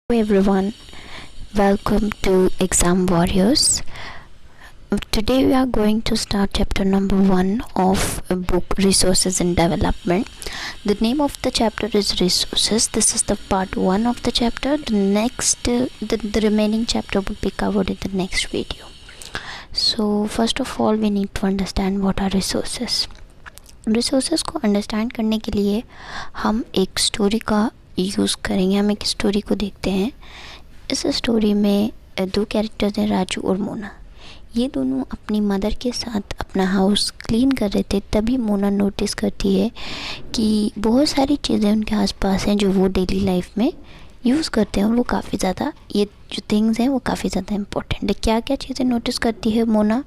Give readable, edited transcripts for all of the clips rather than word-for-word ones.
Hello everyone, welcome to Exam Warriors. Today we are going to start chapter number 1 of a book Resources and Development. The name of the chapter is Resources. This is the part 1 of the chapter. The remaining chapter will be covered in the next video. So first of all we need to understand what are resources. Resources को understand करने के लिए हम एक story का use करेंगे. हम एक स्टोरी को देखते हैं. इस स्टोरी में दो कैरेक्टर्स हैं, राजू और मोना. ये दोनों अपनी मदर के साथ अपना हाउस क्लीन कर रहे थे. तभी मोना नोटिस करती है कि बहुत सारी चीज़ें उनके आसपास हैं जो वो डेली लाइफ में यूज़ करते हैं और वो काफ़ी ज़्यादा, ये जो थिंग्स हैं वो काफ़ी ज़्यादा इम्पोर्टेंट है. क्या क्या चीज़ें नोटिस करती है मोना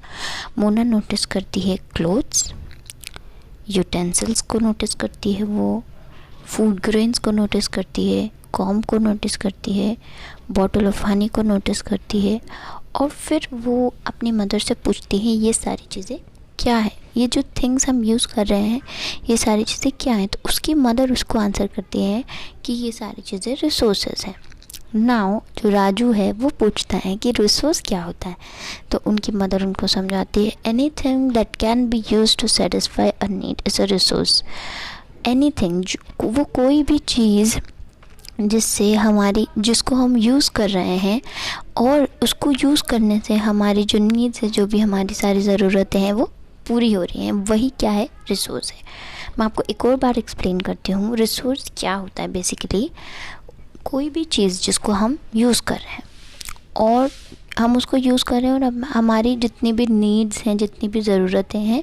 नोटिस करती है क्लोथ्स, यूटेंसिल्स को नोटिस करती है, वो फूड ग्रेन्स को नोटिस करती है, कॉम को नोटिस करती है, बॉटल ऑफ हनी को नोटिस करती है. और फिर वो अपनी मदर से पूछती है ये सारी चीज़ें क्या है, ये जो थिंग्स हम यूज़ कर रहे हैं ये सारी चीज़ें क्या हैं. तो उसकी मदर उसको आंसर करती है कि ये सारी चीज़ें रिसोर्सेज हैं. नाउ जो राजू है वो पूछता है कि रिसोर्स क्या होता है. तो उनकी मदर उनको समझाती है anything that can be use to satisfy a need is a resource. Anything, वो कोई भी चीज़ जिसको हम यूज़ कर रहे हैं और उसको यूज़ करने से हमारी जो नीड्स है, जो भी हमारी सारी ज़रूरतें हैं वो पूरी हो रही हैं, वही क्या है, रिसोर्स है. मैं आपको एक और बार एक्सप्लेन करती हूँ. रिसोर्स क्या होता है. बेसिकली कोई भी चीज़ जिसको हम यूज़ कर रहे हैं और हम उसको यूज़ कर रहे हैं और अब हमारी जितनी भी नीड्स हैं, जितनी भी ज़रूरतें हैं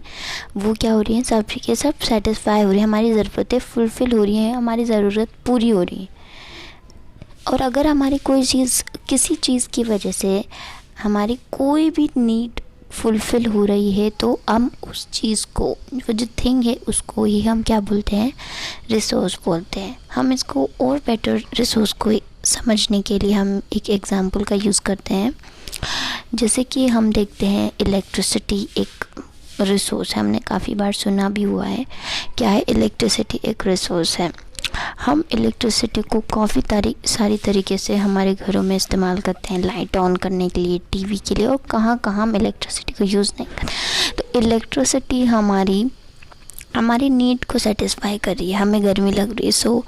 वो क्या हो रही हैं, सब के सब सेटिस्फाई हो रही हैं, हमारी ज़रूरतें फुलफ़िल हो रही हैं, हमारी ज़रूरत पूरी हो रही है. और अगर हमारी कोई चीज़, किसी चीज़ की वजह से हमारी कोई भी नीड फुलफ़िल हो रही है तो हम उस चीज़ को, जो थिंग है उसको ही हम क्या बोलते हैं, रिसोर्स बोलते हैं. हम इसको और बेटर रिसोर्स को समझने के लिए हम एक एग्ज़ाम्पल का यूज़ करते हैं. जैसे कि हम देखते हैं इलेक्ट्रिसिटी एक रिसोर्स है. हमने काफ़ी बार सुना भी हुआ है. क्या है, इलेक्ट्रिसिटी एक रिसोर्स है. हम इलेक्ट्रिसिटी को काफ़ी सारी तरीके से हमारे घरों में इस्तेमाल करते हैं. लाइट ऑन करने के लिए, टीवी के लिए, और कहाँ कहाँ हम इलेक्ट्रिसिटी को यूज़ नहीं करते. तो इलेक्ट्रिसिटी हमारी नीड को सेटिस्फाई कर रही है. हमें गर्मी लग रही है सो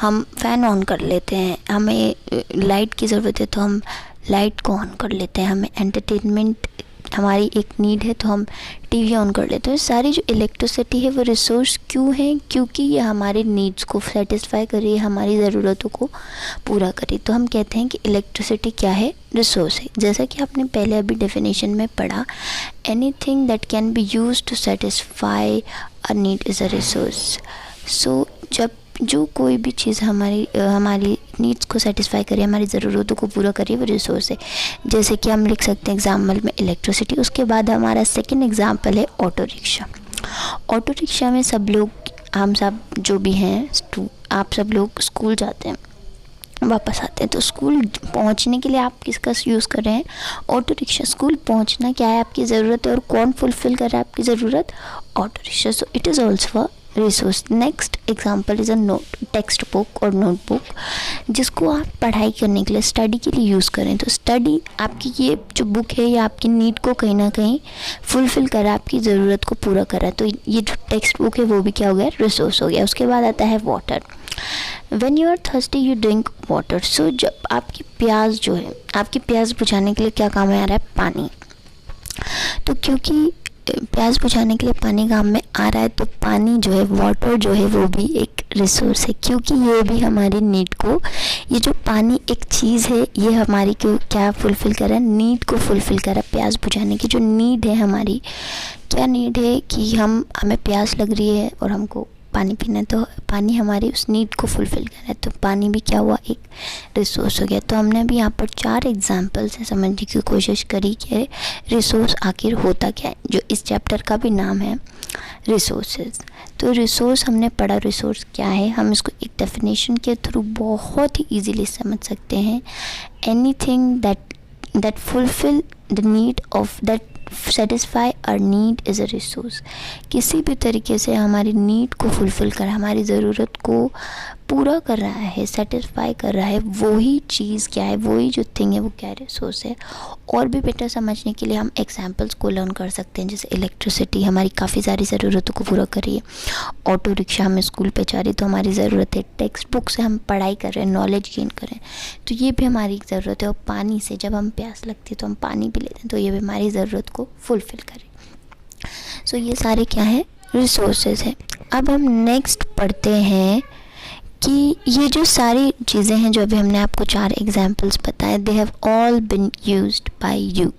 हम फ़ैन ऑन कर लेते हैं. हमें लाइट की ज़रूरत है तो हम लाइट को ऑन कर लेते हैं. हमें एंटरटेनमेंट, हमारी एक नीड है तो हम टीवी ऑन कर लेते हैं. सारी जो इलेक्ट्रिसिटी है वो रिसोर्स क्यों है, क्योंकि ये हमारे नीड्स को सेटिस्फाई कर रही है, हमारी ज़रूरतों को पूरा कर रही है. तो हम कहते हैं कि इलेक्ट्रिसिटी क्या है, रिसोर्स है. जैसा कि आपने पहले अभी डेफिनेशन में पढ़ा, anything that can be use to satisfy a need is a resource. So जो कोई भी चीज़ हमारी नीड्स को सेटिस्फाई करे, हमारी ज़रूरतों को पूरा करे, वो रिसोर्स है. जैसे कि हम लिख सकते हैं एग्जाम्पल में इलेक्ट्रिसिटी. उसके बाद हमारा सेकंड एग्जाम्पल है ऑटो रिक्शा. ऑटो रिक्शा में हम सब जो भी हैं, आप सब लोग स्कूल जाते हैं, वापस आते हैं, तो स्कूल पहुंचने के लिए आप किसका यूज़ कर रहे हैं, ऑटो रिक्शा. स्कूल पहुंचना क्या है, आपकी ज़रूरत है, और कौन फुलफ़िल कर रहा है आपकी ज़रूरत, auto rickshaw. So it is also a resource. Next example is a text book और नोटबुक, जिसको आप पढ़ाई करने के लिए, स्टडी के लिए यूज़ करें. तो स्टडी, आपकी ये जो बुक है ये आपकी नीड को कहीं ना कहीं फुलफ़िल कर रहा है, आपकी ज़रूरत को पूरा कर रहा है. तो ये जो टेक्स्ट बुक है वो भी क्या हो गया, रिसोर्स हो गया. उसके बाद आता है water. When you are thirsty you drink water. So जब आपकी प्यास जो है, आपकी प्यास बुझाने के लिए क्या काम में आ रहा है, पानी. तो क्योंकि प्यास बुझाने के लिए पानी काम में आ रहा है तो पानी जो है, वाटर जो है, वो भी एक रिसोर्स है, क्योंकि ये भी हमारी नीड को, ये जो पानी एक चीज़ है ये हमारी को क्या फुलफ़िल कर रहा है, नीड को फुलफ़िल कर रहा है. प्यास बुझाने की जो नीड है हमारी, क्या नीड है कि हमें प्यास लग रही है और हमको पानी पीना है, तो पानी हमारी उस नीड को फुलफ़िल कर रहा है. तो पानी भी क्या हुआ, एक रिसोर्स हो गया. तो हमने अभी यहाँ पर 4 एग्जांपल से समझने की कोशिश करी कि रिसोर्स आखिर होता क्या है, जो इस चैप्टर का भी नाम है रिसोर्सेज. तो रिसोर्स हमने पढ़ा, रिसोर्स क्या है, हम इसको एक डेफिनेशन के थ्रू बहुत ही ईजीली समझ सकते हैं. Anything that fulfil the need of that satisfy our need is a resource. किसी भी तरीके से हमारी नीड को फुलफ़िल कर, हमारी ज़रूरत को पूरा कर रहा है, सेटिस्फाई कर रहा है, वही चीज़ क्या है, वही जो थिंग है वो क्या रिसोर्स है। और भी बेटर समझने के लिए हम एग्जांपल्स को लर्न कर सकते हैं। जैसे इलेक्ट्रिसिटी हमारी काफ़ी सारी ज़रूरतों को पूरा कर रही है, ऑटो रिक्शा हमें स्कूल पे जा रही तो हमारी ज़रूरत है, टेक्स्ट बुक से हम पढ़ाई कर रहे हैं, नॉलेज गेन कर रहे हैं तो ये भी हमारी ज़रूरत है। और पानी से जब हम प्यास लगती है तो हम पानी पी लेते हैं तो ये भी हमारी ज़रूरत को फुलफ़िल करें। सो ये सारे क्या है, रिसोर्सेज है। अब हम नेक्स्ट पढ़ते हैं कि ये जो सारी चीज़ें हैं जो अभी हमने आपको 4 एग्जांपल्स बताए, they have all been used by you.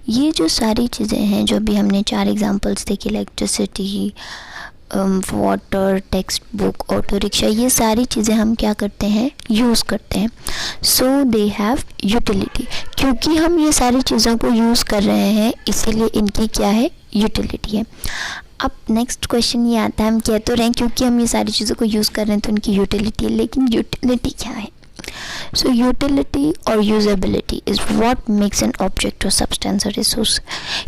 ये जो सारी चीज़ें हैं जो अभी हमने 4 एग्जांपल्स देखी, electricity, water, text book, auto rickshaw, ये सारी चीज़ें हम क्या करते हैं, यूज़ करते हैं। सो दे हैव यूटिलिटी। क्योंकि हम ये सारी चीज़ों को यूज़ कर रहे हैं इसीलिए इनकी क्या है, यूटिलिटी है। अब नेक्स्ट क्वेश्चन ये आता है, हम कह तो रहे हैं क्योंकि हम ये सारी चीज़ों को यूज़ कर रहे हैं तो उनकी यूटिलिटी है, लेकिन यूटिलिटी क्या है? सो यूटिलिटी और usability is what makes an object और सब्सटेंस और रिसोर्स।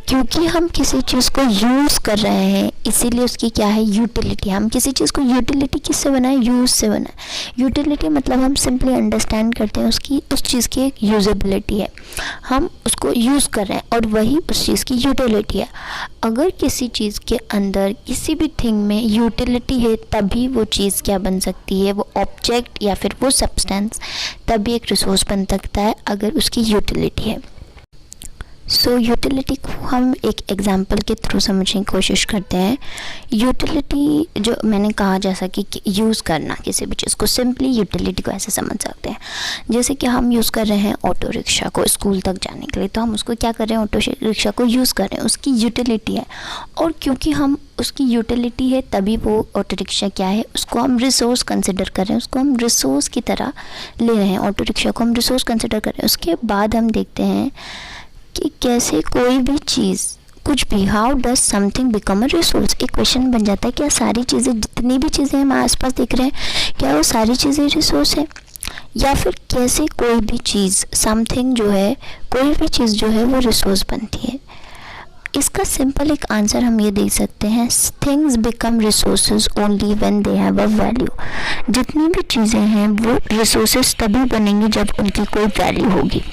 क्योंकि हम किसी चीज़ को यूज़ कर रहे हैं इसीलिए उसकी क्या है, यूटिलिटी। हम किसी चीज़ को यूटिलिटी किससे बनाए, यूज़ से बनाए। यूटिलिटी मतलब हम सिंपली अंडरस्टैंड करते हैं उसकी, उस चीज़ की एक यूजेबिलिटी है, हम उसको यूज़ कर रहे हैं और वही उस चीज़ की यूटिलिटी है। अगर किसी चीज़ के अंदर किसी भी थिंग में यूटिलिटी है तभी वो चीज़ क्या बन सकती है, वो ऑब्जेक्ट या फिर वो सब्सटेंस तभी एक रिसोर्स बन सकता है अगर उसकी यूटिलिटी है। सो यूटिलिटी को हम एक एग्जांपल के थ्रू समझने की कोशिश करते हैं। यूटिलिटी जो मैंने कहा, जैसा कि यूज़ करना किसी भी चीज़ को, सिंपली यूटिलिटी को ऐसे समझ सकते हैं जैसे कि हम यूज़ कर रहे हैं ऑटो रिक्शा को स्कूल तक जाने के लिए, तो हम उसको क्या कर रहे हैं, ऑटो रिक्शा को यूज़ कर रहे हैं, उसकी यूटिलिटी है। और क्योंकि हम उसकी यूटिलिटी है तभी वो ऑटो रिक्शा क्या है, उसको हम रिसोर्स कंसिडर कर रहे हैं, उसको हम रिसोर्स की तरह ले रहे हैं, ऑटो रिक्शा को हम रिसोर्स कंसिडर कर रहे हैं। उसके बाद हम देखते हैं कि कैसे कोई भी चीज़, कुछ भी, how does something become a resource. एक क्वेश्चन बन जाता है, क्या सारी चीज़ें, जितनी भी चीज़ें हम आसपास देख रहे हैं, क्या वो सारी चीज़ें रिसोर्स है? या फिर कैसे कोई भी चीज़, समथिंग जो है, कोई भी चीज़ जो है वो रिसोर्स बनती है? इसका सिंपल एक आंसर हम ये दे सकते हैं, things become resources only when they have a value. जितनी भी चीज़ें हैं वो रिसोर्सेज तभी बनेंगी जब उनकी कोई वैल्यू होगी।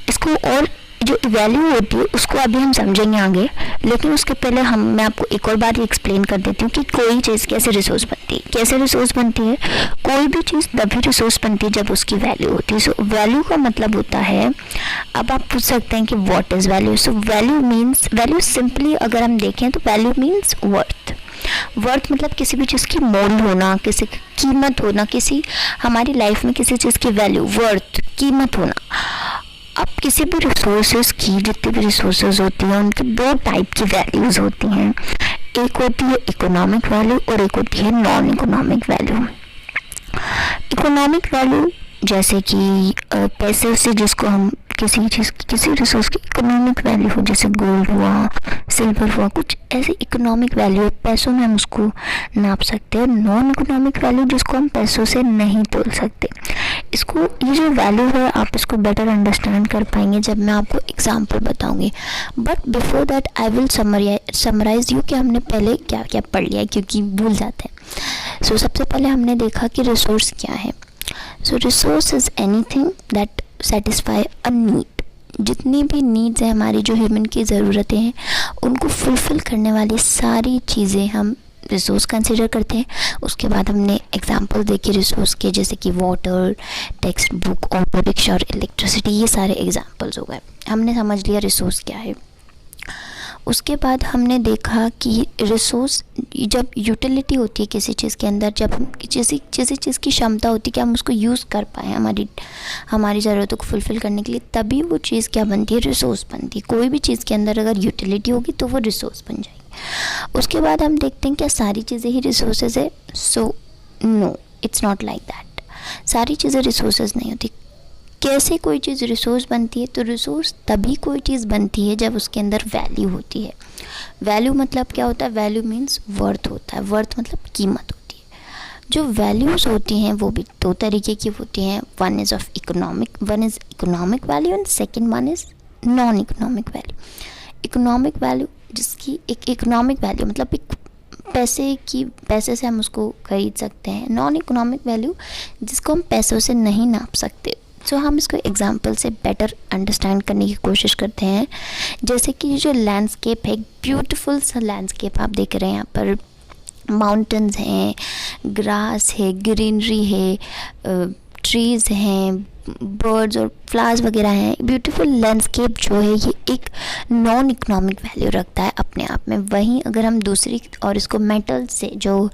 इसको और जो वैल्यू होती है उसको अभी हम समझेंगे आगे, लेकिन उसके पहले मैं आपको एक और बार एक्सप्लेन कर देती हूँ कि कोई चीज़ कैसे रिसोर्स बनती है। कैसे रिसोर्स बनती है? कोई भी चीज़ तभी रिसोर्स बनती है जब उसकी वैल्यू होती है। सो वैल्यू का मतलब होता है, अब आप पूछ सकते हैं कि what is value. So value means, value simply अगर हम देखें तो वैल्यू मीन्स वर्थ। वर्थ मतलब किसी भी चीज़ की मोल होना, किसी की कीमत होना, किसी हमारी लाइफ में किसी चीज़ की वैल्यू, वर्थ, कीमत होना। अब किसी भी रिसोर्सेज की, जितनी भी रिसोर्सेज होती हैं उनकी 2 टाइप की वैल्यूज़ होती हैं। एक होती है इकोनॉमिक वैल्यू और एक होती है non economic value. Economic value जैसे कि पैसे से, जिसको हम किसी चीज़, किसी रिसोर्स की इकोनॉमिक वैल्यू हो, जैसे गोल्ड हुआ, सिल्वर हुआ, कुछ ऐसी इकोनॉमिक वैल्यू है, पैसों में हम उसको नाप सकते हैं। नॉन इकोनॉमिक वैल्यू जिसको हम पैसों से नहीं तोल सकते। इसको, ये जो वैल्यू है आप इसको बेटर अंडरस्टैंड कर पाएंगे जब मैं आपको एग्जांपल बताऊंगी। But before that I will summarise you कि हमने पहले क्या क्या पढ़ लिया, क्योंकि भूल जाते हैं। सो सबसे पहले हमने देखा कि रिसोर्स क्या है। So resource is anything that satisfy a need. जितनी भी नीड्स हैं हमारी, जो ह्यूमन की ज़रूरतें हैं, उनको फुलफ़िल करने वाली सारी चीज़ें हम रिसोर्स कंसिडर करते हैं। उसके बाद हमने एग्जांपल देखे रिसोर्स के, जैसे कि water, text book, auto rickshaw और इलेक्ट्रिसिटी। ये सारे एग्जांपल्स हो गए, हमने समझ लिया रिसोर्स क्या है। उसके बाद हमने देखा कि रिसोर्स, जब यूटिलिटी होती है किसी चीज़ के अंदर, जब हम किसी चीज़ की क्षमता होती है कि हम उसको यूज़ कर पाएँ हमारी ज़रूरतों को फुलफ़िल करने के लिए, तभी वो चीज़ क्या बनती है, रिसोर्स बनती है। कोई भी चीज़ के अंदर अगर यूटिलिटी होगी तो वो रिसोर्स बन जाएगी। उसके बाद हम देखते हैं क्या सारी चीज़ें ही रिसोर्सेज है। So no, it's not like that. सारी चीज़ें रिसोर्सेज नहीं होती। कैसे कोई चीज़ रिसोर्स बनती है? तो रिसोर्स तभी कोई चीज़ बनती है जब उसके अंदर वैल्यू होती है। वैल्यू मतलब क्या होता है? वैल्यू मीन्स वर्थ होता है। वर्थ मतलब कीमत होती है। जो वैल्यूज़ होती हैं वो भी 2 तरीके की होती हैं। One is economic value and second one is non economic value. Economic value, जिसकी एक इकोनॉमिक वैल्यू मतलब एक पैसे से हम उसको खरीद सकते हैं। नॉन इकोनॉमिक वैल्यू जिसको हम पैसों से नहीं नाप सकते। सो हम इसको एग्जांपल से बेटर अंडरस्टैंड करने की कोशिश करते हैं। जैसे कि ये जो लैंडस्केप है, ब्यूटीफुल सा लैंडस्केप आप देख रहे हैं, यहाँ पर माउंटेन्स हैं, ग्रास है, ग्रीनरी है, ट्रीज़ हैं, बर्ड्स और फ्लावर्स वगैरह हैं। ब्यूटीफुल लैंडस्केप जो है ये एक नॉन इकोनॉमिक वैल्यू रखता है अपने आप में। वहीं अगर हम दूसरी और इसको मेटल से जो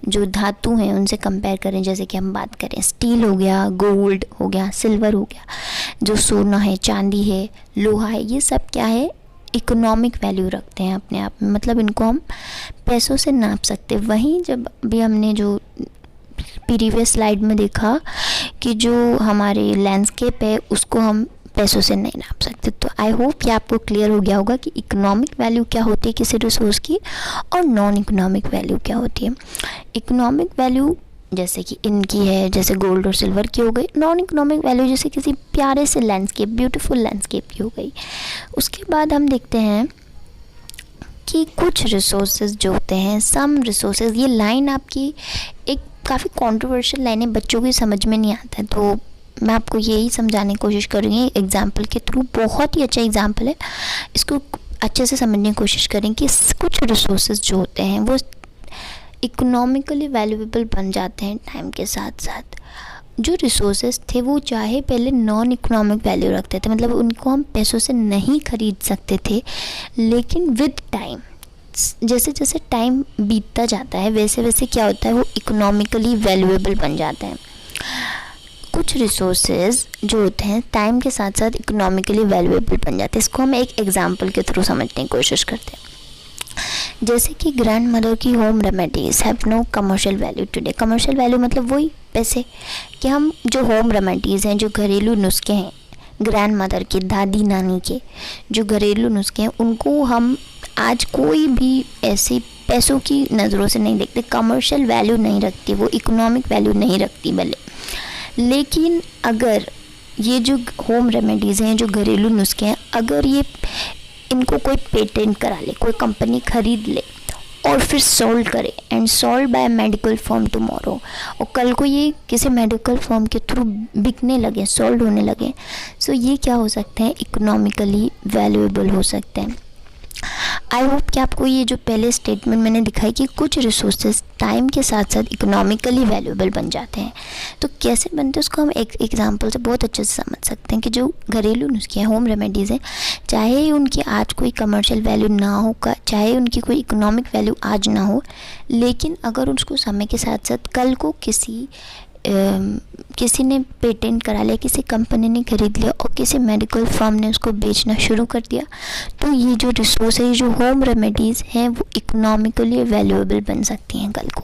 धातु हैं उनसे कंपेयर करें, जैसे कि हम बात करें स्टील हो गया, गोल्ड हो गया, सिल्वर हो गया, जो सोना है, चांदी है, लोहा है, ये सब क्या है, इकोनॉमिक वैल्यू रखते हैं अपने आप में। मतलब इनको हम पैसों से नाप सकते हैं। वहीं जब अभी हमने जो प्रीवियस स्लाइड में देखा कि जो हमारे लैंडस्केप है उसको हम पैसों से नहीं नाप सकते। तो आई होप ये आपको क्लियर हो गया होगा कि इकोनॉमिक वैल्यू क्या होती है किसी रिसोर्स की और नॉन इकोनॉमिक वैल्यू क्या होती है। इकोनॉमिक वैल्यू जैसे कि इनकी है, जैसे गोल्ड और सिल्वर की हो गई। नॉन इकोनॉमिक वैल्यू जैसे किसी प्यारे से लैंडस्केप, ब्यूटीफुल लैंडस्केप की हो गई। उसके बाद हम देखते हैं कि कुछ रिसोर्सेज जो होते हैं, सम रिसोर्सेज, ये लाइन आपकी एक काफ़ी कंट्रोवर्शियल लाइन है, बच्चों की समझ में नहीं आता है, तो मैं आपको यही समझाने की कोशिश करूँगी एग्जाम्पल के थ्रू। बहुत ही अच्छा एग्जाम्पल है, इसको अच्छे से समझने की कोशिश करें कि कुछ रिसोर्सेज जो होते हैं वो इकोनॉमिकली वैल्यूएबल बन जाते हैं टाइम के साथ साथ। जो रिसोर्सेज थे वो चाहे पहले नॉन इकोनॉमिक वैल्यू रखते थे, मतलब उनको हम पैसों से नहीं खरीद सकते थे, लेकिन विद टाइम, जैसे जैसे टाइम बीतता जाता है वैसे वैसे क्या होता है, वो इकोनॉमिकली वैल्यूएबल बन जाते हैं। कुछ रिसोर्सेज जो होते हैं टाइम के साथ साथ इकोनॉमिकली वैल्यूएबल बन जाते हैं। इसको हम एक एग्जांपल के थ्रू समझने की कोशिश करते हैं। जैसे कि ग्रैंड मदर की home remedies have no commercial value today. Commercial value मतलब वही पैसे, कि हम जो होम रेमेडीज़ हैं, जो घरेलू नुस्खे हैं, ग्रैंड मदर के, दादी नानी के जो घरेलू नुस्खे हैं, उनको हम आज कोई भी ऐसे पैसों की नज़रों से नहीं देखते, कमर्शियल वैल्यू नहीं रखती, वो इकोनॉमिक वैल्यू नहीं रखती भले। लेकिन अगर ये जो होम रेमेडीज़ हैं, जो घरेलू नुस्खे हैं, अगर ये इनको कोई पेटेंट करा ले, कोई कंपनी खरीद ले और फिर सोल्ड करे, and sold by medical firm tomorrow, और कल को ये किसी मेडिकल फर्म के थ्रू बिकने लगे, सोल्ड होने लगे, सो ये क्या हो सकते हैं, इकोनॉमिकली वैल्यूएबल हो सकते हैं। आई होप कि आपको ये जो पहले स्टेटमेंट मैंने दिखाई कि कुछ रिसोर्सेज टाइम के साथ साथ इकोनॉमिकली वैल्यूएबल बन जाते हैं। तो कैसे बनते हैं उसको हम एक एग्जांपल से बहुत अच्छे से समझ सकते हैं कि जो घरेलू नुस्खे हैं, होम रेमेडीज़ हैं, चाहे उनकी आज कोई कमर्शियल वैल्यू ना हो, चाहे उनकी कोई इकोनॉमिक वैल्यू आज ना हो, लेकिन अगर उसको समय के साथ साथ कल को किसी ने पेटेंट करा लिया, किसी कंपनी ने खरीद लिया और किसी मेडिकल फर्म ने उसको बेचना शुरू कर दिया, तो ये जो रिसोर्स है, ये जो होम रेमेडीज़ हैं, वो इकोनॉमिकली वैल्यूएबल बन सकती हैं कल को।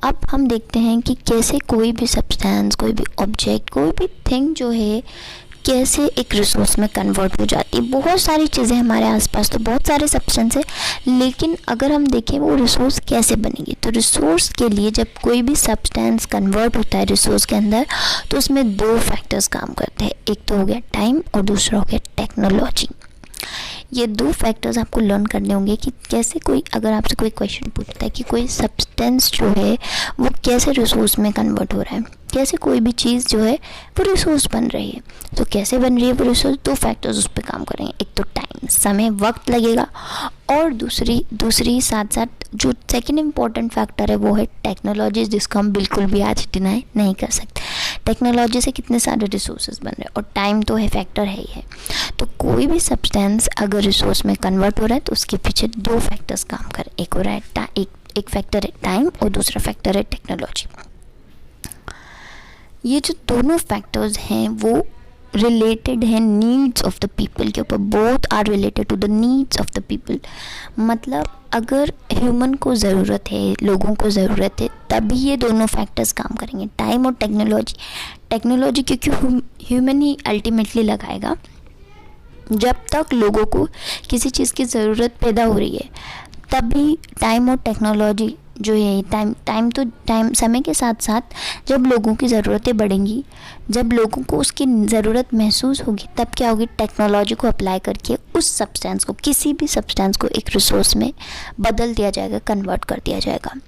अब हम देखते हैं कि कैसे कोई भी सब्सटेंस, कोई भी ऑब्जेक्ट, कोई भी थिंग जो है कैसे एक रिसोर्स में कन्वर्ट हो जाती है। बहुत सारी चीज़ें हमारे आसपास, तो बहुत सारे सब्सटेंस है, लेकिन अगर हम देखें वो रिसोर्स कैसे बनेगी, तो रिसोर्स के लिए जब कोई भी सब्सटेंस कन्वर्ट होता है रिसोर्स के अंदर, तो उसमें दो फैक्टर्स काम करते हैं। एक तो हो गया टाइम और दूसरा हो गया टेक्नोलॉजी। ये दो फैक्टर्स आपको लर्न करने होंगे कि कैसे कोई, अगर आपसे कोई क्वेश्चन पूछता है कि कोई सब्सटेंस जो है वो कैसे रिसोर्स में कन्वर्ट हो रहा है, कैसे कोई भी चीज़ जो है वो रिसोर्स बन रही है, तो कैसे बन रही है वो रिसोर्स, दो फैक्टर्स उस पर काम करेंगे। एक तो टाइम, समय, वक्त लगेगा, और दूसरी साथ साथ जो सेकंड इम्पॉर्टेंट फैक्टर है वो है टेक्नोलॉजी, जिसको हम बिल्कुल भी आज डिनाई नहीं कर सकते। टेक्नोलॉजी से कितने सारे रिसोर्सेज बन रहे हैं, और टाइम तो है, फैक्टर है ही है। तो कोई भी सब्सटेंस अगर रिसोर्स में कन्वर्ट हो रहा है तो उसके पीछे दो फैक्टर्स काम करें। एक हो रहा है एक फैक्टर है टाइम और दूसरा फैक्टर है टेक्नोलॉजी। ये जो दोनों फैक्टर्स हैं वो रिलेटेड है नीड्स ऑफ द पीपल के ऊपर, both are related to the needs of the people. मतलब अगर ह्यूमन को ज़रूरत है, लोगों को ज़रूरत है, तभी ये दोनों फैक्टर्स काम करेंगे, टाइम और टेक्नोलॉजी क्योंकि ह्यूमन ही अल्टीमेटली लगाएगा। जब तक लोगों को किसी चीज़ की ज़रूरत पैदा हो रही है तभी टाइम और टेक्नोलॉजी जो है टाइम समय के साथ साथ जब लोगों की ज़रूरतें बढ़ेंगी, जब लोगों को उसकी ज़रूरत महसूस होगी, तब क्या होगी, टेक्नोलॉजी को अप्लाई करके उस सब्सटेंस को, किसी भी सब्सटेंस को एक रिसोर्स में बदल दिया जाएगा, कन्वर्ट कर दिया जाएगा।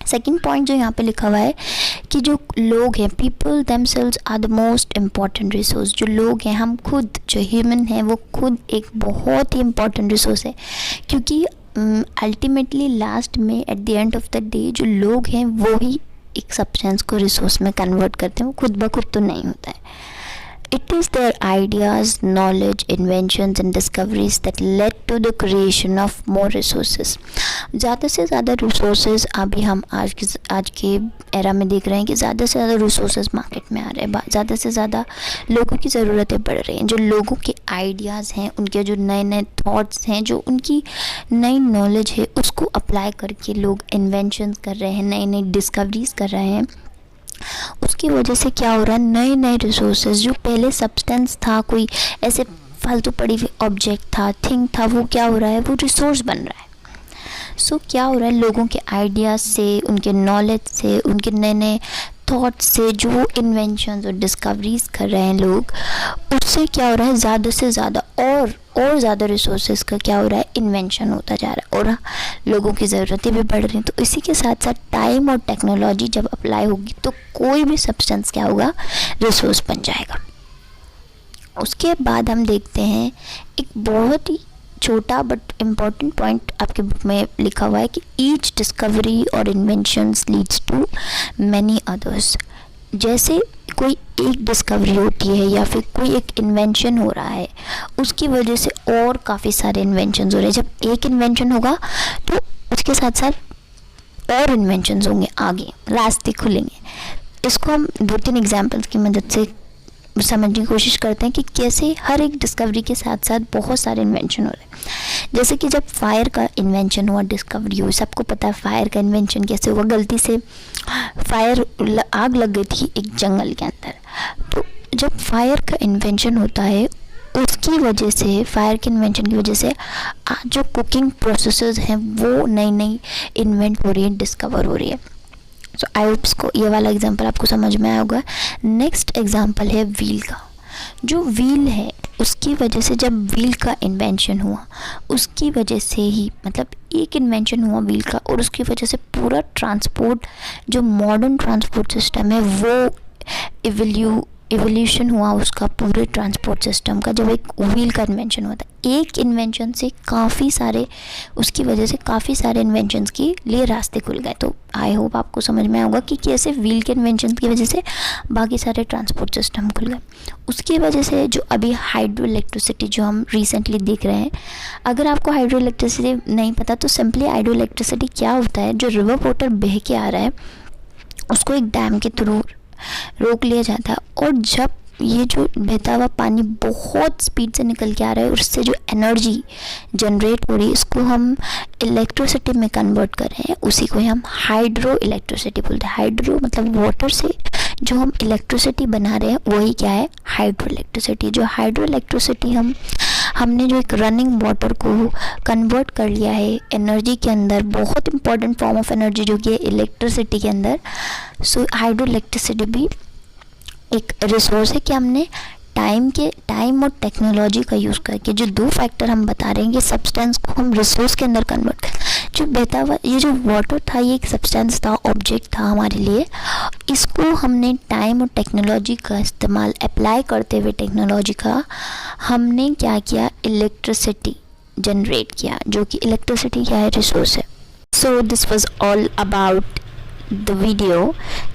सेकेंड पॉइंट जो यहाँ पे लिखा हुआ है कि जो लोग हैं, people themselves are the most important resource. जो लोग हैं, हम खुद, जो ह्यूमन हैं, वो खुद एक बहुत ही इम्पॉर्टेंट रिसोर्स है, क्योंकि अल्टीमेटली लास्ट में at the end of the day जो लोग हैं वो ही एक सब्सटेंस को रिसोर्स में कन्वर्ट करते हैं, वो खुद ब खुद तो नहीं होता है। It is their ideas, knowledge, inventions and discoveries that led to the creation of more resources. ज़्यादा से ज़्यादा resources अभी हम आज के एरा में देख रहे हैं कि ज़्यादा से ज़्यादा resources मार्केट में आ रहे हैं, ज़्यादा से ज़्यादा लोगों की ज़रूरतें बढ़ रही हैं। जो लोगों के आइडियाज़ हैं, उनके जो नए नए थॉट्स हैं, जो उनकी नई नॉलेज है, उसको अप्लाई करके लोग इन्वेंशंस कर रहे हैं, नई नई डिस्कवरीज कर रहे हैं। उसकी वजह से क्या हो रहा है, नए नए रिसोर्सेज, जो पहले सब्सटेंस था, कोई ऐसे फालतू पड़ी हुई ऑब्जेक्ट था, थिंग था, वो क्या हो रहा है, वो रिसोर्स बन रहा है। सो क्या हो रहा है, लोगों के आइडियाज़ से, उनके नॉलेज से, उनके नए नए थॉट्स से जो इन्वेंशंस और डिस्कवरीज कर रहे हैं लोग, उससे क्या हो रहा है, ज़्यादा से ज़्यादा और ज़्यादा रिसोर्सेज का क्या हो रहा है, इन्वेंशन होता जा रहा है, और लोगों की ज़रूरतें भी बढ़ रही हैं। तो इसी के साथ साथ टाइम और टेक्नोलॉजी जब अप्लाई होगी तो कोई भी सब्सटेंस क्या होगा, रिसोर्स बन जाएगा। उसके बाद हम देखते हैं एक बहुत ही छोटा बट इम्पॉर्टेंट पॉइंट आपके बुक में लिखा हुआ है कि ईच डिस्कवरी और inventions leads to many others. जैसे कोई एक डिस्कवरी होती है या फिर कोई एक इन्वेंशन हो रहा है, उसकी वजह से और काफ़ी सारे इन्वेंशंस हो रहे हैं। जब एक इन्वेंशन होगा तो उसके साथ साथ और इन्वेंशंस होंगे, आगे रास्ते खुलेंगे। इसको हम 2-3 एग्जांपल्स की मदद से समझने की कोशिश करते हैं कि कैसे हर एक डिस्कवरी के साथ साथ बहुत सारे इन्वेंशन हो रहे हैं। जैसे कि जब फायर का इन्वेंशन हुआ, डिस्कवरी हुई, सबको पता है फायर का इन्वेंशन कैसे हुआ। गलती से आग लग गई थी एक जंगल के अंदर। तो जब फायर का इन्वेंशन होता है, उसकी वजह से, फायर के इन्वेंशन की वजह से आज जो कुकिंग प्रोसेसेस हैं वो नई नई इन्वेंट हो रही है, डिस्कवर हो रही है। सो आई होप को ये वाला एग्जांपल आपको समझ में आया होगा। नेक्स्ट एग्जांपल है व्हील का। जो व्हील है, उसकी वजह से, जब व्हील का इन्वेंशन हुआ, उसकी वजह से ही, मतलब एक इन्वेंशन हुआ व्हील का, और उसकी वजह से पूरा ट्रांसपोर्ट, जो मॉडर्न ट्रांसपोर्ट सिस्टम है, वो इवोल्यूशन हुआ उसका, पूरे ट्रांसपोर्ट सिस्टम का, जब एक व्हील का इन्वेंशन हुआ था। एक इन्वेंशन से काफ़ी सारे, उसकी वजह से काफ़ी सारे इन्वेंशंस के लिए रास्ते खुल गए। तो आई होप आपको समझ में आएगा कि कैसे व्हील के इन्वेंशन की वजह से बाकी सारे ट्रांसपोर्ट सिस्टम खुल गए। उसकी वजह से जो अभी हाइड्रो इलेक्ट्रिसिटी जो हम रिसेंटली देख रहे हैं, अगर आपको हाइड्रो इलेक्ट्रिसिटी नहीं पता तो सिंपली हाइड्रो इलेक्ट्रिसिटी क्या होता है, जो रिवर वाटर बह के आ रहा है उसको एक डैम के थ्रू रोक लिया जाता है, और जब ये जो बहता हुआ पानी बहुत स्पीड से निकल के आ रहा है, उससे जो एनर्जी जनरेट हो रही है, इसको हम इलेक्ट्रिसिटी में कन्वर्ट कर रहे हैं, उसी को हम हाइड्रो इलेक्ट्रिसिटी बोलते हैं। हाइड्रो मतलब वाटर से जो हम इलेक्ट्रिसिटी बना रहे हैं वही क्या है, हाइड्रो इलेक्ट्रिसिटी। जो हाइड्रो इलेक्ट्रिसिटी हमने जो एक रनिंग वाटर को कन्वर्ट कर लिया है एनर्जी के अंदर, बहुत इंपॉर्टेंट फॉर्म ऑफ एनर्जी जो कि है इलेक्ट्रिसिटी के अंदर। सो हाइड्रो इलेक्ट्रिसिटी भी एक रिसोर्स है कि हमने टाइम और टेक्नोलॉजी का यूज़ करके, जो 2 फैक्टर हम बता रहे हैं, ये सब्सटेंस को हम रिसोर्स के अंदर कन्वर्ट कर, जो बहता हुआ ये जो वाटर था, ये एक सब्सटेंस था, ऑब्जेक्ट था हमारे लिए। इसको हमने टाइम और टेक्नोलॉजी का इस्तेमाल, अप्लाई करते हुए टेक्नोलॉजी का, हमने क्या किया, इलेक्ट्रिसिटी जनरेट किया, जो कि इलेक्ट्रिसिटी क्या है, रिसोर्स है। So this was all about the video.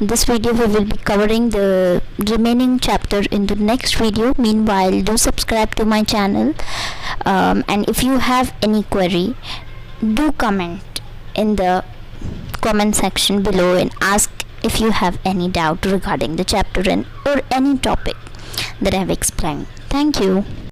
This video we will be covering the remaining chapter in the next video. Meanwhile, do subscribe to my channel, and if you have any query, do comment in the comment section below and ask if you have any doubt regarding the chapter or any topic that I have explained. Thank you.